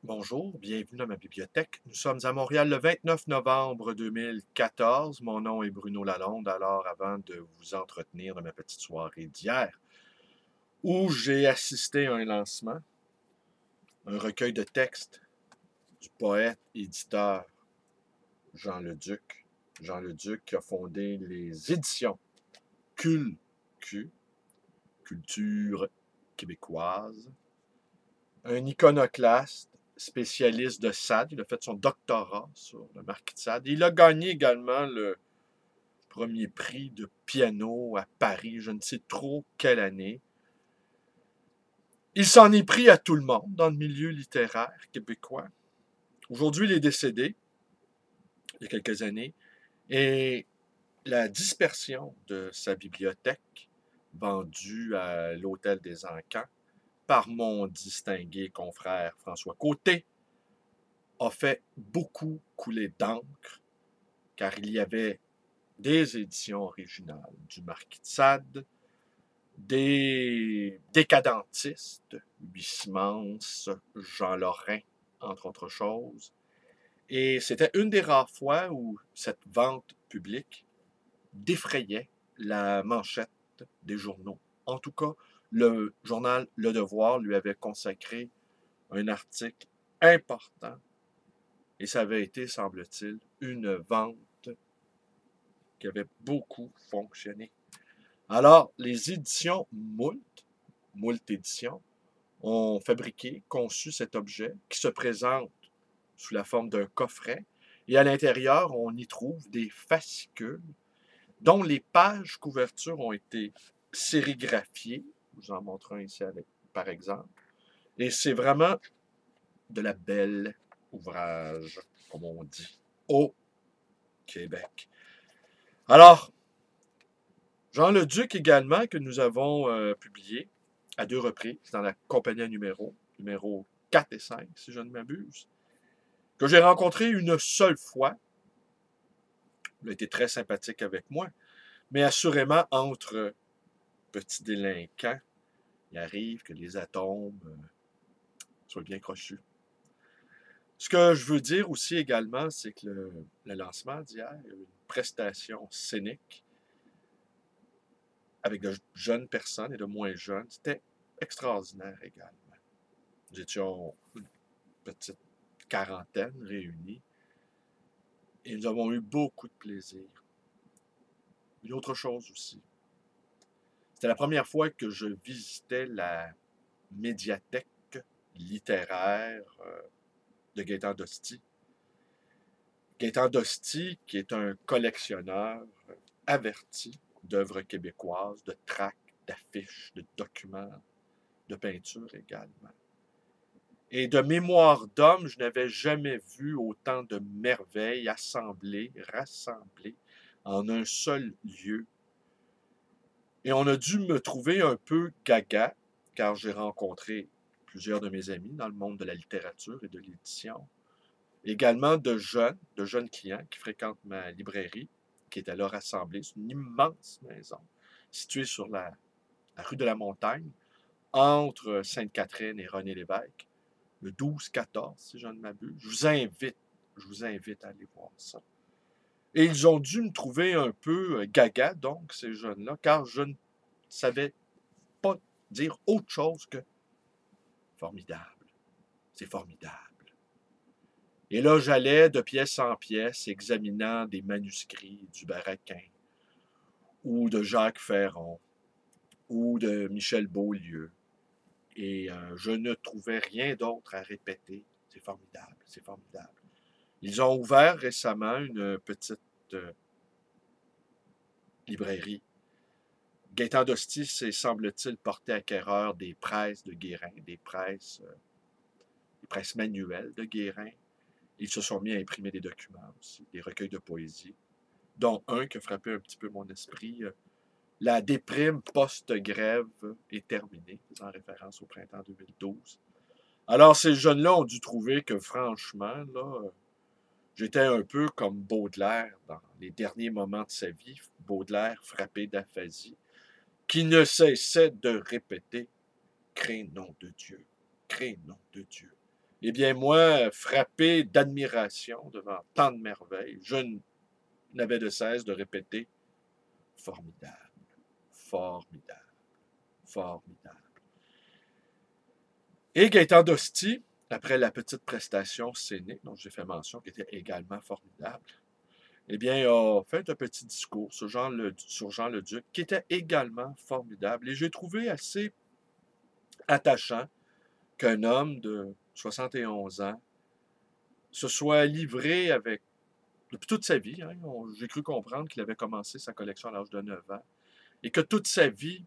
Bonjour, bienvenue dans ma bibliothèque. Nous sommes à Montréal le 29 novembre 2014. Mon nom est Bruno Lalonde. Alors, avant de vous entretenir de ma petite soirée d'hier, où j'ai assisté à un lancement, un recueil de textes du poète-éditeur Jean Leduc. Jean Leduc qui a fondé les éditions CULQ, Culture québécoise, un iconoclaste, spécialiste de Sade. Il a fait son doctorat sur le marquis de Sade. Il a gagné également le premier prix de piano à Paris, je ne sais trop quelle année. Il s'en est pris à tout le monde dans le milieu littéraire québécois. Aujourd'hui, il est décédé, il y a quelques années, et la dispersion de sa bibliothèque, vendue à l'Hôtel des Encans, par mon distingué confrère François Côté, a fait beaucoup couler d'encre, car il y avait des éditions originales du Marquis de Sade, des décadentistes, Huysmans, Jean Lorrain, entre autres choses. Et c'était une des rares fois où cette vente publique défrayait la manchette des journaux. En tout cas, le journal Le Devoir lui avait consacré un article important et ça avait été, semble-t-il, une vente qui avait beaucoup fonctionné. Alors, les éditions Moult Éditions, ont fabriqué, conçu cet objet qui se présente sous la forme d'un coffret. Et à l'intérieur, on y trouve des fascicules dont les pages couvertures ont été sérigraphiées. Je vous en montre un ici, avec, par exemple. Et c'est vraiment de la belle ouvrage, comme on dit, au Québec. Alors, Jean Leduc également, que nous avons publié à 2 reprises dans la compagnie numéro 4 et 5, si je ne m'abuse, que j'ai rencontré une seule fois. Il a été très sympathique avec moi, mais assurément, entre petits délinquants, il arrive que les atomes soient bien crochus. Ce que je veux dire aussi également, c'est que le lancement d'hier, il y a eu une prestation scénique avec de jeunes personnes et de moins jeunes. C'était extraordinaire également. Nous étions une petite quarantaine réunis et nous avons eu beaucoup de plaisir. Une autre chose aussi, c'était la première fois que je visitais la médiathèque littéraire de Gaétan Dostie. Gaétan Dostie, qui est un collectionneur averti d'œuvres québécoises, de tracts, d'affiches, de documents, de peintures également. Et de mémoire d'homme, je n'avais jamais vu autant de merveilles rassemblées en un seul lieu. Et on a dû me trouver un peu gaga, car j'ai rencontré plusieurs de mes amis dans le monde de la littérature et de l'édition. Également de jeunes clients qui fréquentent ma librairie, qui est alors rassemblée. C'est une immense maison située sur la rue de la Montagne, entre Sainte-Catherine et René-Lévesque, le 12-14, si je ne m'abuse. Je vous invite à aller voir ça. Et ils ont dû me trouver un peu gaga, donc, ces jeunes-là, car je ne savais pas dire autre chose que formidable. C'est formidable. Et là, j'allais de pièce en pièce, examinant des manuscrits du Baraquin, ou de Jacques Ferron, ou de Michel Beaulieu. Et je ne trouvais rien d'autre à répéter. C'est formidable, c'est formidable. Ils ont ouvert récemment une petite librairie. Gaétan Dostie s'est, semble-t-il, porté acquéreur des presses de Guérin, des presses manuelles de Guérin. Ils se sont mis à imprimer des documents aussi, des recueils de poésie, dont un qui a frappé un petit peu mon esprit. La déprime post-grève est terminée, en référence au printemps 2012. Alors, ces jeunes-là ont dû trouver que, franchement, là, j'étais un peu comme Baudelaire dans les derniers moments de sa vie, Baudelaire frappé d'aphasie, qui ne cessait de répéter « Crée nom de Dieu, crée nom de Dieu ». Eh bien, moi, frappé d'admiration devant tant de merveilles, je n'avais de cesse de répéter formidable, formidable, formidable. Et Gaëtan Dosti, après la petite prestation scénique dont j'ai fait mention, qui était également formidable, eh bien, a fait un petit discours sur Jean le Duc, qui était également formidable. Et j'ai trouvé assez attachant qu'un homme de 71 ans se soit livré avec, depuis toute sa vie, hein, j'ai cru comprendre qu'il avait commencé sa collection à l'âge de 9 ans, et que toute sa vie,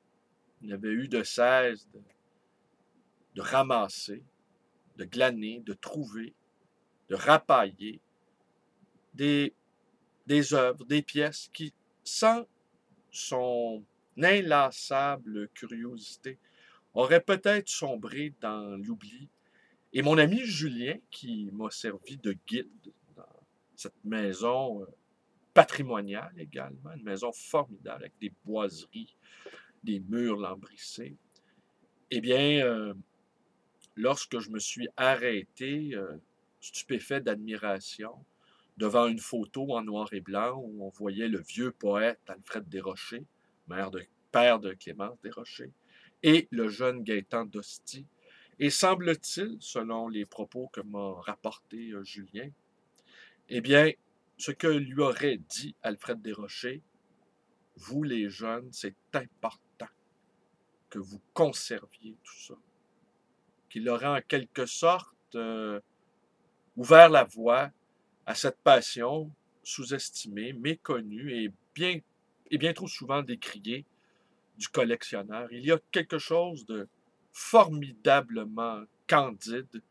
il avait eu de cesse de ramasser, de glaner, de trouver, de rapailler des, des œuvres, des pièces qui, sans son inlassable curiosité, auraient peut-être sombré dans l'oubli. Et mon ami Julien, qui m'a servi de guide dans cette maison patrimoniale également, une maison formidable avec des boiseries, des murs lambrissés, eh bien, lorsque je me suis arrêté, stupéfait d'admiration, devant une photo en noir et blanc où on voyait le vieux poète Alfred Desrochers, père de Clémence Desrochers, et le jeune Gaëtan Dosti. Et semble-t-il, selon les propos que m'a rapporté Julien, eh bien, ce que lui aurait dit Alfred Desrochers, vous les jeunes, c'est important que vous conserviez tout ça. Qu'il aurait en quelque sorte ouvert la voie à cette passion sous-estimée, méconnue et bien trop souvent décriée du collectionneur. Il y a quelque chose de formidablement candide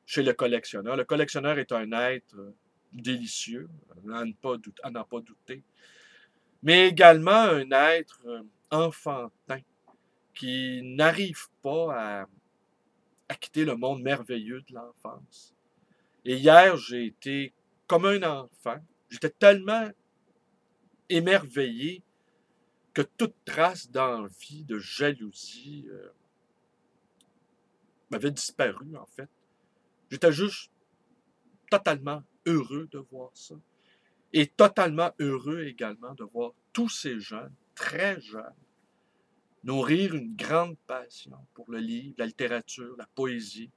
chez le collectionneur. Le collectionneur est un être délicieux, à n'en pas douter, mais également un être enfantin qui n'arrive pas à quitter le monde merveilleux de l'enfance. Et hier, j'ai été comme un enfant. J'étais tellement émerveillé que toute trace d'envie, de jalousie m'avait disparu, en fait. J'étais juste totalement heureux de voir ça. Et totalement heureux également de voir tous ces jeunes, très jeunes, nourrir une grande passion pour le livre, la littérature, la poésie,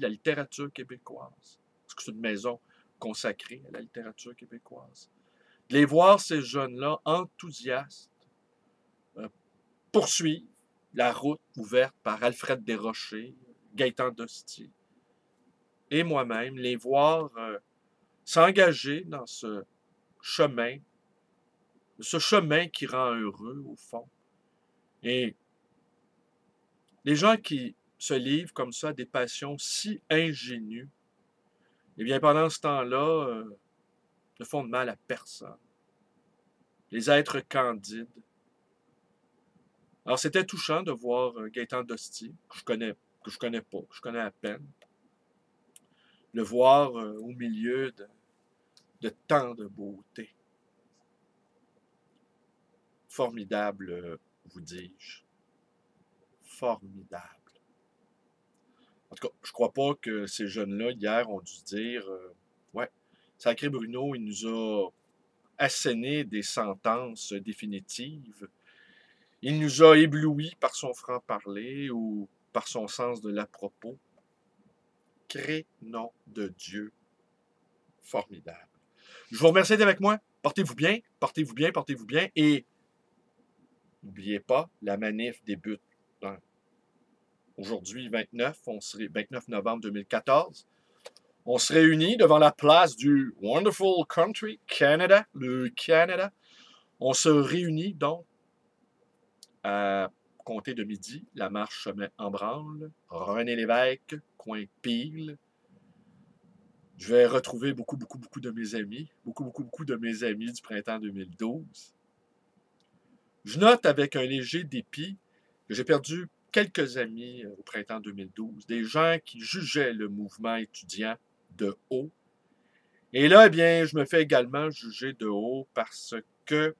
la littérature québécoise. Parce que c'est une maison consacrée à la littérature québécoise. De les voir, ces jeunes-là, enthousiastes, poursuivre la route ouverte par Alfred Desrochers, Gaëtan Dosti, et moi-même, les voir s'engager dans ce chemin qui rend heureux, au fond. Et les gens qui se livrent comme ça à des passions si ingénues, eh bien, pendant ce temps-là, ne font de mal à personne. Les êtres candides. Alors, c'était touchant de voir Gaëtan Dosti, que je connais pas, que je connais à peine, le voir au milieu de tant de beauté. Formidable, vous dis-je. Formidable. En tout cas, je crois pas que ces jeunes-là, hier, ont dû se dire ouais, Sacré Bruno, il nous a asséné des sentences définitives. Il nous a éblouis par son franc-parler ou par son sens de l'à-propos. Cré nom de Dieu. Formidable. Je vous remercie d'être avec moi. Portez-vous bien, portez-vous bien, portez-vous bien. Et n'oubliez pas, la manif débute aujourd'hui, 29 novembre 2014. On se réunit devant la place du Wonderful Country, Canada, le Canada. On se réunit donc à compter de midi. La marche se met en branle. René Lévesque, coin Peel. Je vais retrouver beaucoup de mes amis. Beaucoup de mes amis du printemps 2012. Je note avec un léger dépit que j'ai perdu quelques amis au printemps 2012. Des gens qui jugeaient le mouvement étudiant de haut. Et là, eh bien, je me fais également juger de haut parce que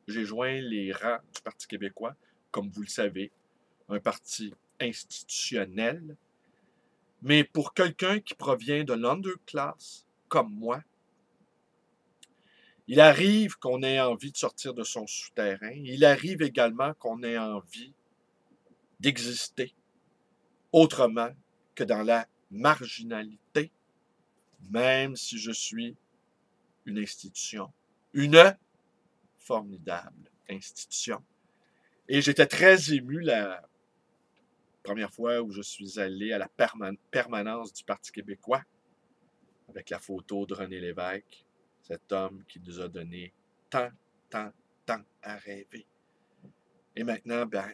j'ai joint les rangs du Parti québécois, comme vous le savez, un parti institutionnel. Mais pour quelqu'un qui provient de l'underclass, comme moi, il arrive qu'on ait envie de sortir de son souterrain. Il arrive également qu'on ait envie d'exister autrement que dans la marginalité, même si je suis une institution, une formidable institution. Et j'étais très ému la première fois où je suis allé à la permanence du Parti québécois avec la photo de René Lévesque, cet homme qui nous a donné tant, tant, tant à rêver. Et maintenant, ben,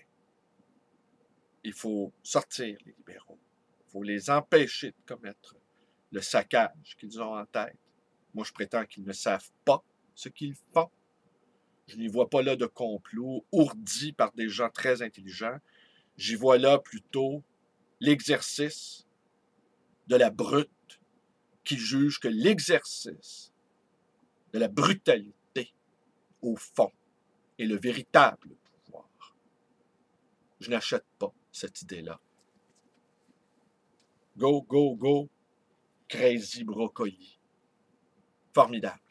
il faut sortir les libéraux. Il faut les empêcher de commettre le saccage qu'ils ont en tête. Moi, je prétends qu'ils ne savent pas ce qu'ils font. Je n'y vois pas là de complot ourdi par des gens très intelligents. J'y vois là plutôt l'exercice de la brute qui juge que l'exercice de la brutalité, au fond, est le véritable pouvoir. Je n'achète pas cette idée-là. Go, go, go, Crazy Brocoli. Formidable.